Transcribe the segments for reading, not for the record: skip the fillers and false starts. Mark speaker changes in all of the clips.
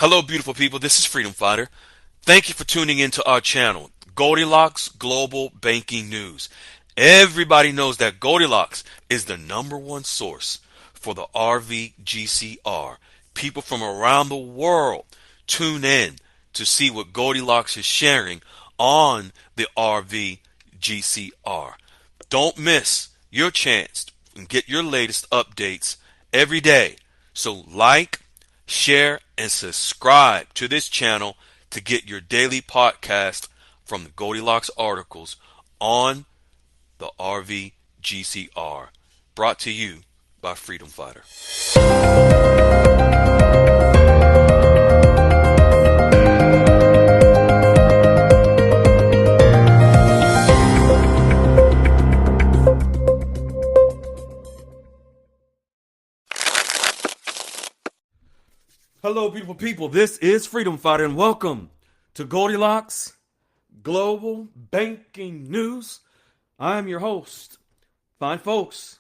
Speaker 1: Hello, beautiful people. This is Freedom Fighter. Thank you for tuning into our channel, Goldilocks Global Banking News. Everybody knows that Goldilocks is the number one source for the RVGCR. People from around the world tune in to see what Goldilocks is sharing on the RVGCR. Don't miss your chance and get your latest updates every day. So like, share, and subscribe to this channel to get your daily podcast from the Goldilocks articles on the RVGCR. Brought to you by Freedom Fighter. Hello, beautiful people. This is Freedom Fighter, and welcome to Goldilocks Global Banking News. I'm your host. Fine folks.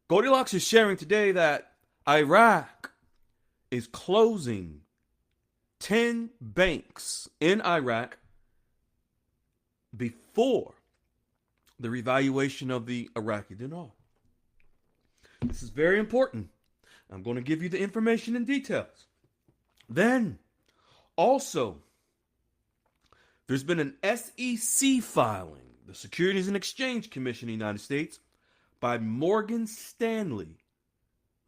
Speaker 1: Goldilocks is sharing today that Iraq is closing 10 banks in Iraq before the revaluation of the Iraqi dinar. This is very important. I'm going to give you the information and details. Then, also, there's been an SEC filing, the Securities and Exchange Commission of the United States, by Morgan Stanley,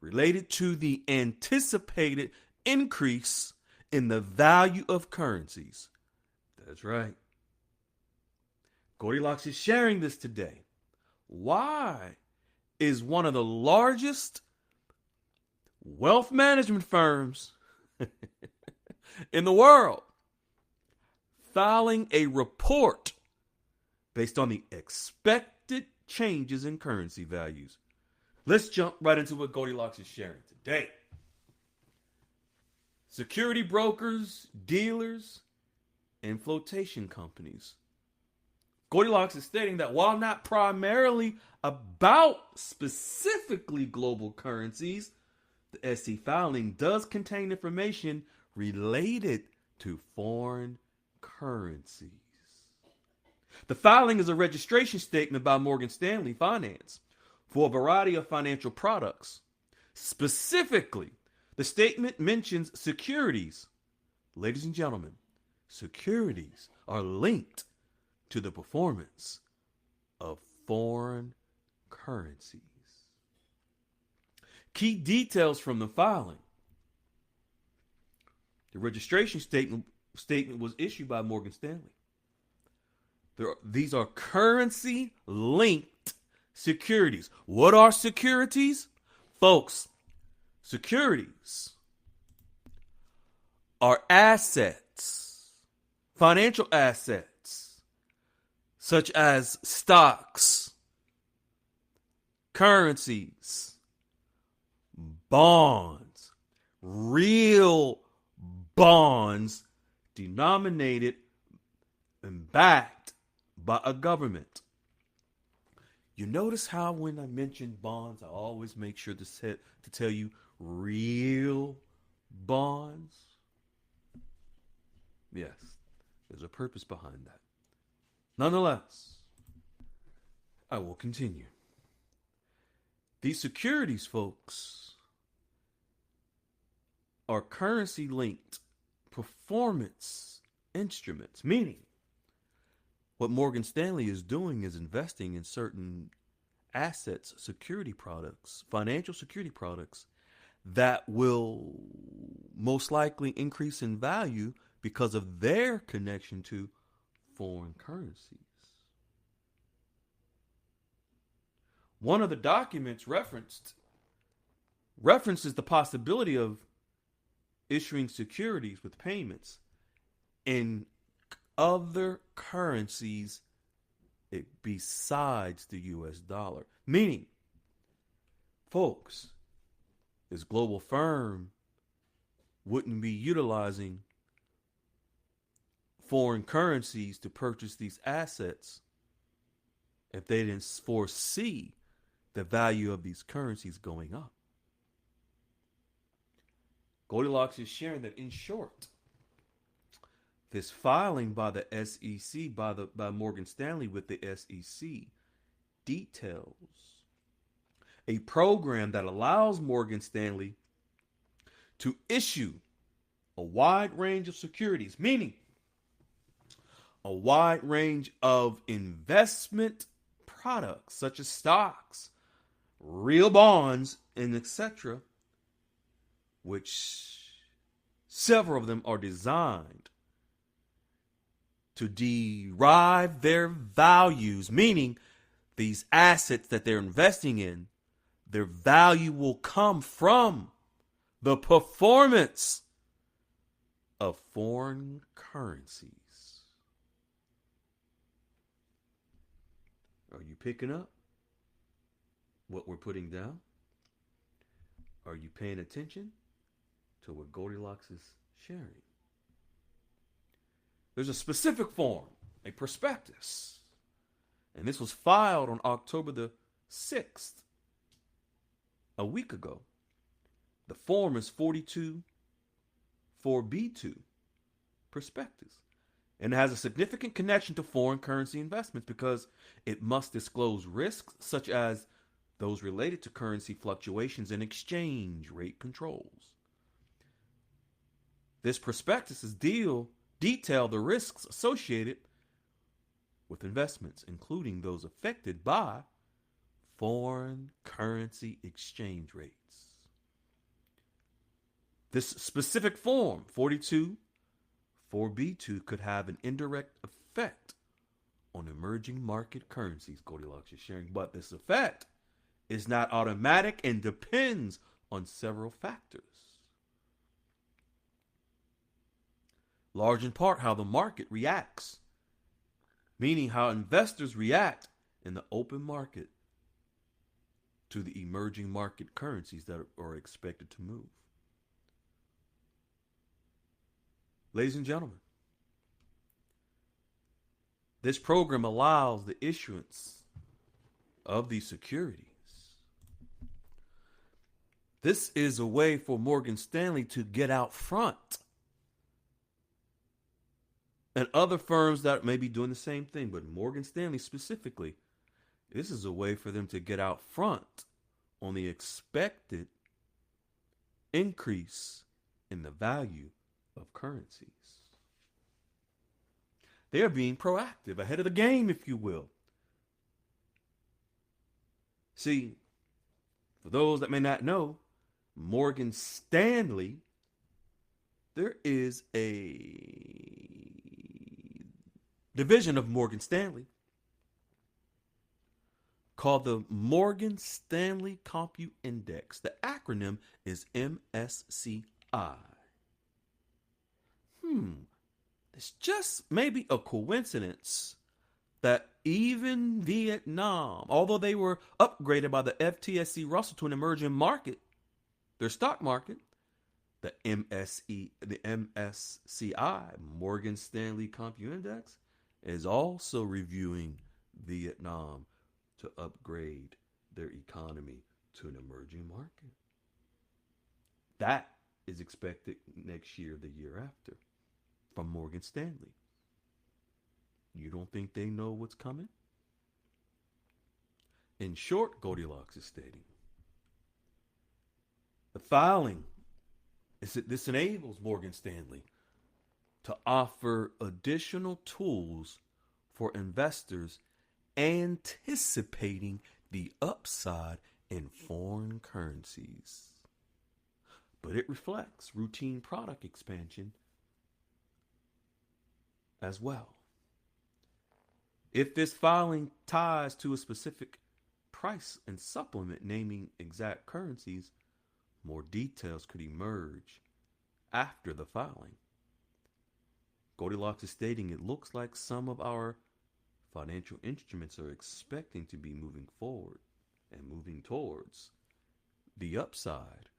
Speaker 1: related to the anticipated increase in the value of currencies. That's right. Goldilocks is sharing this today. Why is one of the largest wealth management firms in the world filing a report based on the expected changes in currency values? Let's jump right into what Goldilocks is sharing today. Security brokers, dealers, and flotation companies. Goldilocks is stating that while not primarily about specifically global currencies, the SEC filing does contain information related to foreign currencies. The filing is a registration statement by Morgan Stanley Finance for a variety of financial products. Specifically, the statement mentions securities. Ladies and gentlemen, securities are linked to the performance of foreign currencies. Key details from the filing. The registration statement was issued by Morgan Stanley. These are currency-linked securities. What are securities? Folks, securities are assets, financial assets, such as stocks, currencies, bonds, real bonds denominated and backed by a government. You notice how when I mention bonds, I always make sure to tell you real bonds? Yes, there's a purpose behind that. Nonetheless, I will continue. These securities, folks, are currency-linked performance instruments, meaning what Morgan Stanley is doing is investing in certain assets, security products, financial security products that will most likely increase in value because of their connection to foreign currencies. One of the documents references the possibility of issuing securities with payments in other currencies besides the US dollar. Meaning, folks, this global firm wouldn't be utilizing foreign currencies to purchase these assets if they didn't foresee the value of these currencies going up. Goldilocks is sharing that, in short, this filing by the SEC, by Morgan Stanley with the SEC, details a program that allows Morgan Stanley to issue a wide range of securities, meaning a wide range of investment products such as stocks, real bonds, and etc., which several of them are designed to derive their values, meaning these assets that they're investing in, their value will come from the performance of foreign currencies. Are you picking up what we're putting down? Are you paying attention to what Goldilocks is sharing? There's a specific form, a prospectus, and this was filed on October the 6th, a week ago. The form is 42 4B2 prospectus, and it has a significant connection to foreign currency investments because it must disclose risks such as those related to currency fluctuations and exchange rate controls. This prospectus detail the risks associated with investments, including those affected by foreign currency exchange rates. This specific form, 42 4B2, could have an indirect effect on emerging market currencies, Goldilocks is sharing, but this effect is not automatic and depends on several factors. Large in part how the market reacts, meaning how investors react in the open market to the emerging market currencies that are expected to move. Ladies and gentlemen, this program allows the issuance of these securities. This is a way for Morgan Stanley to get out front, and other firms that may be doing the same thing, but Morgan Stanley specifically, this is a way for them to get out front on the expected increase in the value of currencies. They are being proactive, ahead of the game, if you will. See, for those that may not know, Morgan Stanley, there is a division of Morgan Stanley called the Morgan Stanley Compute Index. The acronym is MSCI. It's just maybe a coincidence that even Vietnam, although they were upgraded by the FTSE Russell to an emerging market, their stock market, the MSCI, Morgan Stanley Compute Index, is also reviewing Vietnam to upgrade their economy to an emerging market. That is expected next year, the year after, from Morgan Stanley. You don't think they know what's coming? In short, Goldilocks is stating, the filing is that this enables Morgan Stanley to offer additional tools for investors anticipating the upside in foreign currencies. But it reflects routine product expansion as well. If this filing ties to a specific price and supplement naming exact currencies, more details could emerge after the filing. Goldilocks is stating it looks like some of our financial instruments are expecting to be moving forward and moving towards the upside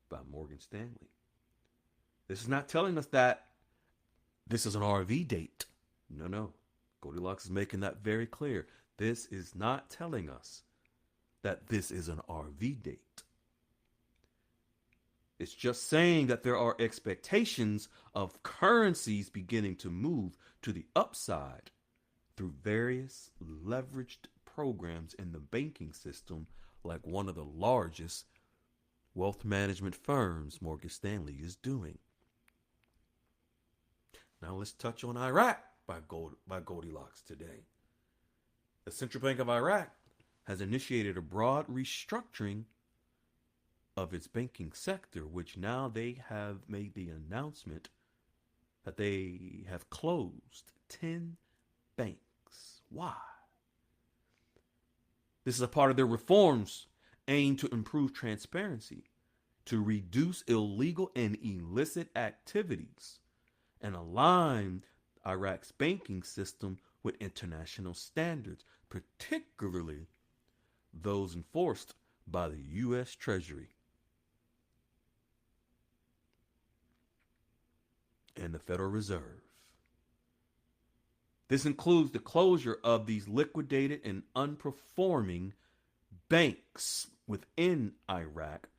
Speaker 1: by Morgan Stanley. This is not telling us that this is an RV date. No. Goldilocks is making that very clear. This is not telling us that this is an RV date. It's just saying that there are expectations of currencies beginning to move to the upside through various leveraged programs in the banking system, like one of the largest wealth management firms, Morgan Stanley, is doing. Now let's touch on Iraq by Goldilocks today. The Central Bank of Iraq has initiated a broad restructuring of its banking sector, which now they have made the announcement that they have closed 10 banks. Why? This is a part of their reforms aimed to improve transparency, to reduce illegal and illicit activities, and align Iraq's banking system with international standards, particularly those enforced by the U.S. Treasury and the Federal Reserve. This includes the closure of these liquidated and unperforming banks within Iraq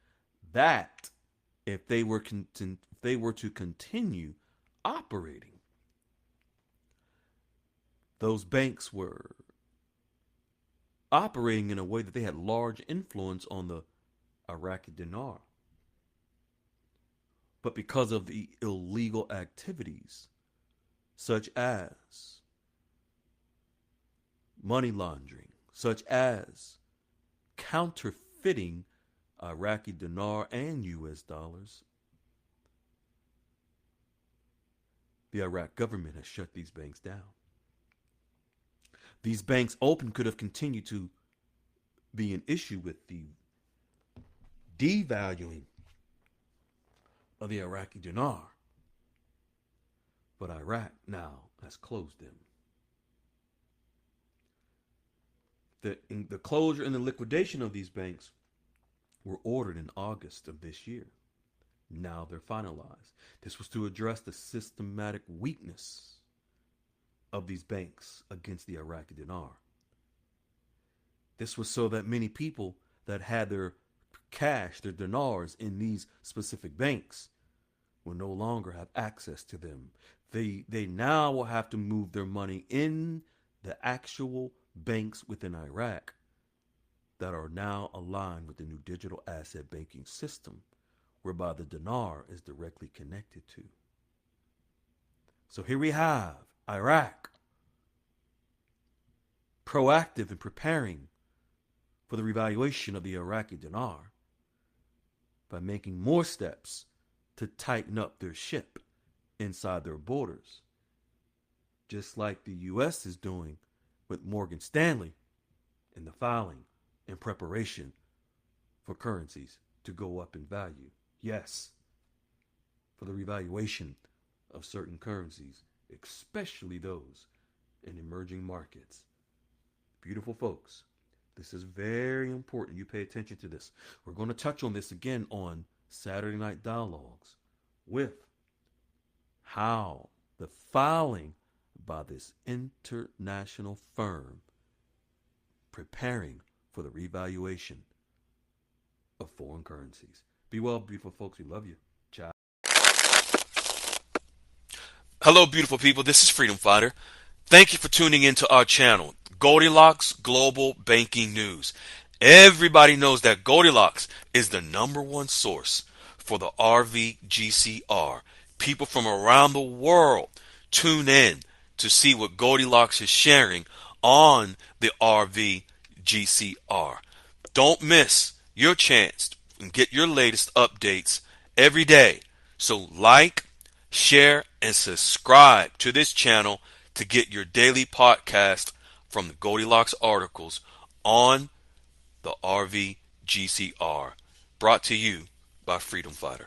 Speaker 1: that, if they were to continue operating, those banks were operating in a way that they had large influence on the Iraqi dinar. But because of the illegal activities, such as money laundering, such as counterfeiting Iraqi dinar and US dollars, the Iraq government has shut these banks down. These banks open could have continued to be an issue with the devaluing of the Iraqi dinar, but Iraq now has closed them. The closure and the liquidation of these banks were ordered in August of this year. Now they're finalized. This was to address the systematic weakness of these banks against the Iraqi dinar. This was so that many people that had their cash, their dinars in these specific banks, will no longer have access to them. They now will have to move their money in the actual banks within Iraq that are now aligned with the new digital asset banking system, whereby the dinar is directly connected to. So here we have Iraq proactive in preparing for the revaluation of the Iraqi dinar by making more steps to tighten up their ship inside their borders, just like the U.S. is doing with Morgan Stanley in the filing and preparation for currencies to go up in value. Yes, for the revaluation of certain currencies, especially those in emerging markets. Beautiful folks, this is very important. You pay attention to this. We're going to touch on this again on Saturday Night Dialogues with how the filing by this international firm preparing for the revaluation of foreign currencies. Be well, beautiful folks. We love you. Ciao.
Speaker 2: Hello, beautiful people. This is Freedom Fighter. Thank you for tuning into our channel, Goldilocks Global Banking News. Everybody knows that Goldilocks is the #1 source for the RVGCR. People from around the world tune in to see what Goldilocks is sharing on the RVGCR. Don't miss your chance and get your latest updates every day. So like, share, and subscribe to this channel to get your daily podcast from the Goldilocks articles on the RVGCR. Brought to you by Freedom Fighter.